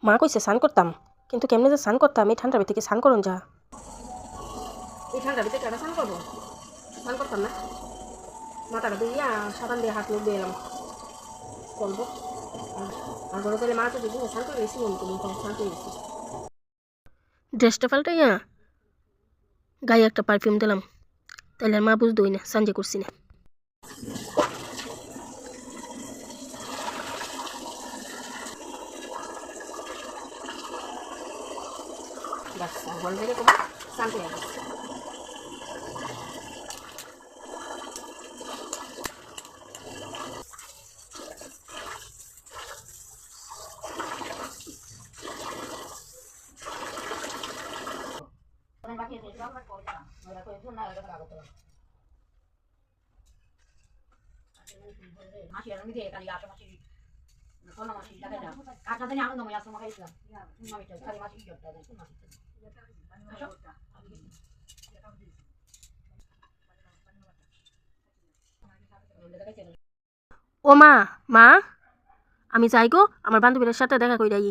মা কইছে স্নান করতাম, কিন্তু কেমনে যে স্নান করতাম এই ঠান্ডার ভিতরে স্নান করুন যা। এই ঠান্ডার ভিতরে কেন স্নান করবো? স্নান করতাম না, মাথাটা দিয়ে সাবান দিয়ে হাত মুখ দিয়ে এলাম করবো। আর বড় করে মা তো যদি স্নান করে গেছি মনে করি স্নান করে গেছি। ড্রেসটা পাল্টাইয়া গায়ে একটা পারফিউম দিলাম, তাইলে আর মা বুঝদই না সানজে করছি না। বাস বল থেকে তোমার স্নান করে গেছি। ও মা, মা আমি যাই গো, আমার বান্ধবীদের সাথে দেখা কইরাই।